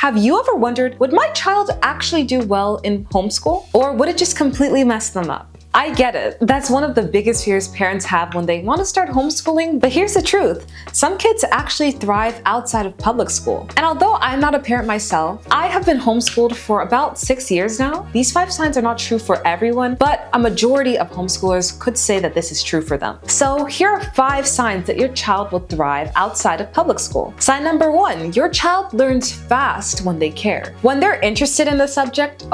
Have you ever wondered, would my child actually do well in homeschool? Or would it just completely mess them up? I get it. That's one of the biggest fears parents have when they want to start homeschooling, but here's the truth. Some kids actually thrive outside of public school. And although I'm not a parent myself, I have been homeschooled for about 6 years now. These 5 signs are not true for everyone, but a majority of homeschoolers could say that this is true for them. So here are 5 signs that your child will thrive outside of public school. Sign number 1, your child learns fast when they care. When they're interested in the subject,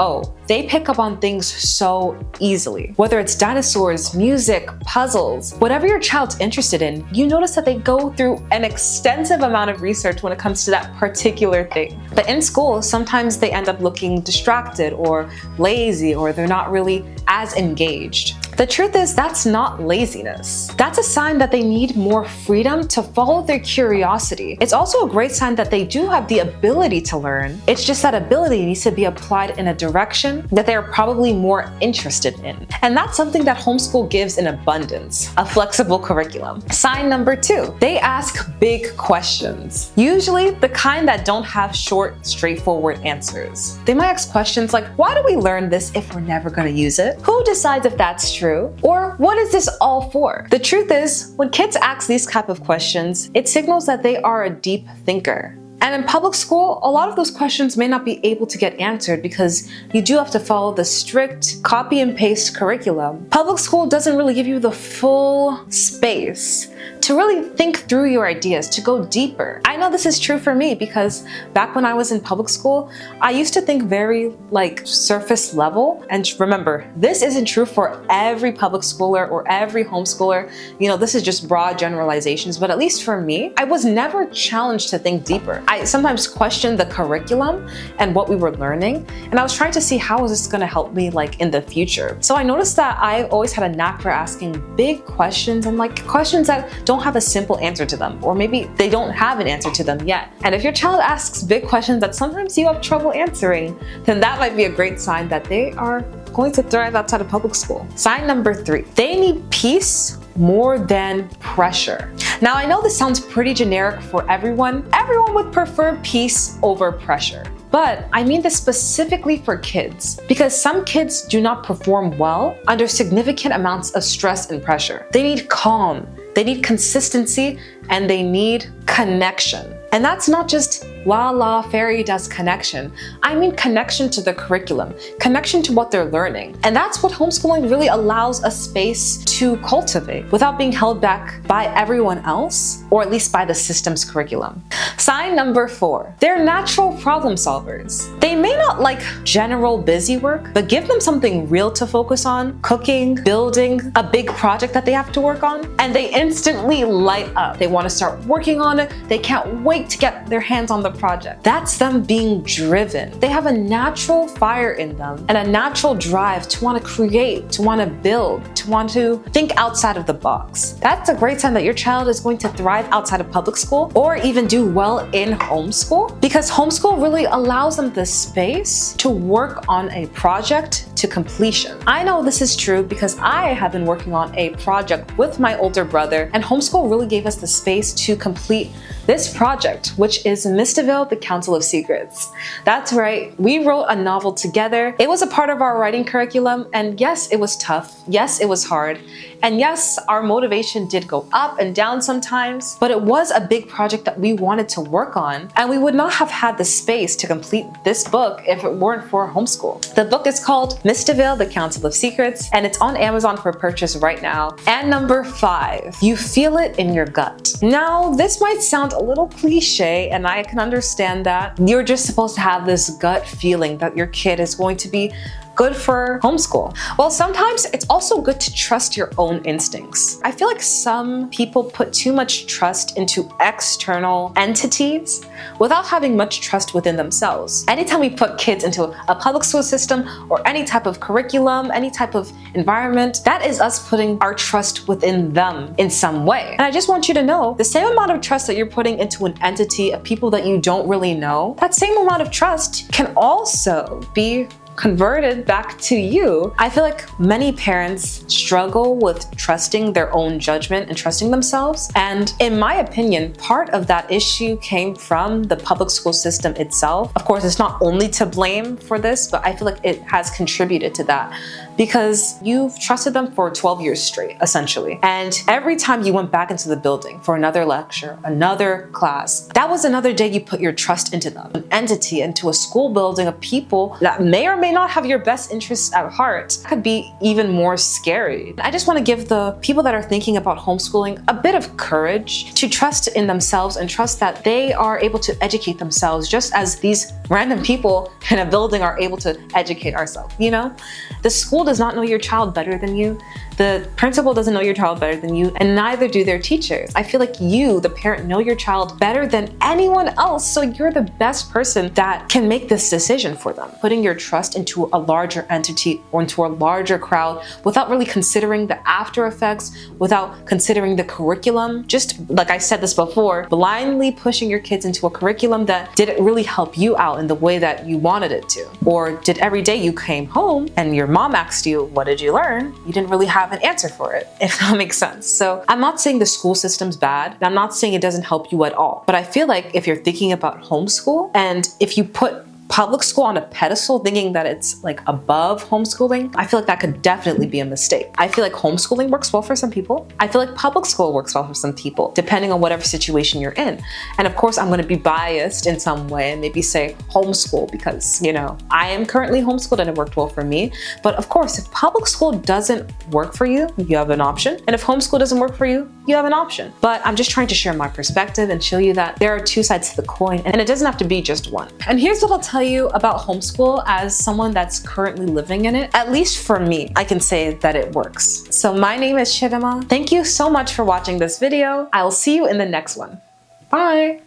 they pick up on things so easily. Whether it's dinosaurs, music, puzzles, whatever your child's interested in, you notice that they go through an extensive amount of research when it comes to that particular thing. But in school, sometimes they end up looking distracted or lazy, or they're not really as engaged. The truth is, that's not laziness. That's a sign that they need more freedom to follow their curiosity. It's also a great sign that they do have the ability to learn. It's just that ability needs to be applied in a direction that they're probably more interested in. And that's something that homeschool gives in abundance, a flexible curriculum. Sign number 2, they ask big questions. Usually the kind that don't have short, straightforward answers. They might ask questions like, why do we learn this if we're never going to use it? Who decides if that's true? Or what is this all for? The truth is, when kids ask these type of questions, it signals that they are a deep thinker. And in public school, a lot of those questions may not be able to get answered because you do have to follow the strict copy and paste curriculum. Public school doesn't really give you the full space to really think through your ideas, to go deeper. I know this is true for me because back when I was in public school, I used to think very surface level. And remember, this isn't true for every public schooler or every homeschooler. This is just broad generalizations, but at least for me, I was never challenged to think deeper. I sometimes questioned the curriculum and what we were learning, and I was trying to see how is this going to help me in the future. So I noticed that I always had a knack for asking big questions and questions that don't have a simple answer to them, or maybe they don't have an answer to them yet. And if your child asks big questions that sometimes you have trouble answering, then that might be a great sign that they are going to thrive outside of public school. Sign number 3, they need peace more than pressure. Now, I know this sounds pretty generic for everyone. Everyone would prefer peace over pressure. But I mean this specifically for kids, because some kids do not perform well under significant amounts of stress and pressure. They need calm, they need consistency, and they need connection. And that's not just la la fairy dust connection. I mean connection to the curriculum, connection to what they're learning. And that's what homeschooling really allows a space to cultivate without being held back by everyone else, or at least by the system's curriculum. Sign number 4, they're natural problem solvers. They may not like general busy work, but give them something real to focus on, cooking, building, a big project that they have to work on, and they instantly light up. They want to start working on it. They can't wait to get their hands on the project. That's them being driven. They have a natural fire in them and a natural drive to want to create, to want to build, to want to think outside of the box. That's a great sign that your child is going to thrive outside of public school or even do well in homeschool, because homeschool really allows them the space to work on a project to completion. I know this is true because I have been working on a project with my older brother, and homeschool really gave us the space to complete this project, which is Mistiville, the Council of Secrets. That's right, we wrote a novel together. It was a part of our writing curriculum, and yes, it was tough. Yes, it was hard. And yes, our motivation did go up and down sometimes, but it was a big project that we wanted to work on, and we would not have had the space to complete this book if it weren't for homeschool. The book is called Mistiville, the Council of Secrets, and it's on Amazon for purchase right now. And number 5, you feel it in your gut. Now, this might sound a little cliche, and I can understand that. You're just supposed to have this gut feeling that your kid is going to be good for homeschool. Well, sometimes it's also good to trust your own instincts. I feel like some people put too much trust into external entities without having much trust within themselves. Anytime we put kids into a public school system or any type of curriculum, any type of environment, that is us putting our trust within them in some way. And I just want you to know, the same amount of trust that you're putting into an entity of people that you don't really know, that same amount of trust can also be converted back to you. I feel like many parents struggle with trusting their own judgment and trusting themselves. And in my opinion, part of that issue came from the public school system itself. Of course, it's not only to blame for this, but I feel like it has contributed to that because you've trusted them for 12 years straight, essentially. And every time you went back into the building for another lecture, another class, that was another day you put your trust into them. An entity, into a school building of people that may or may not have your best interests at heart could be even more scary. I just want to give the people that are thinking about homeschooling a bit of courage to trust in themselves and trust that they are able to educate themselves just as these random people in a building are able to educate ourselves, you know? The school does not know your child better than you. The principal doesn't know your child better than you, and neither do their teachers. I feel like you, the parent, know your child better than anyone else, so you're the best person that can make this decision for them. Putting your trust into a larger entity or into a larger crowd without really considering the after effects, without considering the curriculum, just like I said this before, blindly pushing your kids into a curriculum that didn't really help you out in the way that you wanted it to. Or did every day you came home and your mom asked you, what did you learn? You didn't really have an answer for it, if that makes sense. So I'm not saying the school system's bad, and I'm not saying it doesn't help you at all, but I feel like if you're thinking about homeschool and if you put public school on a pedestal thinking that it's like above homeschooling, I feel like that could definitely be a mistake. I feel like homeschooling works well for some people. I feel like public school works well for some people, depending on whatever situation you're in. And of course, I'm going to be biased in some way and maybe say homeschool because, you know, I am currently homeschooled and it worked well for me. But of course, if public school doesn't work for you, you have an option. And if homeschool doesn't work for you, you have an option. But I'm just trying to share my perspective and show you that there are two sides to the coin and it doesn't have to be just one. And here's what I'll tell you about homeschool as someone that's currently living in it. At least for me, I can say that it works. So my name is Shivima. Thank you so much for watching this video. I will see you in the next one. Bye.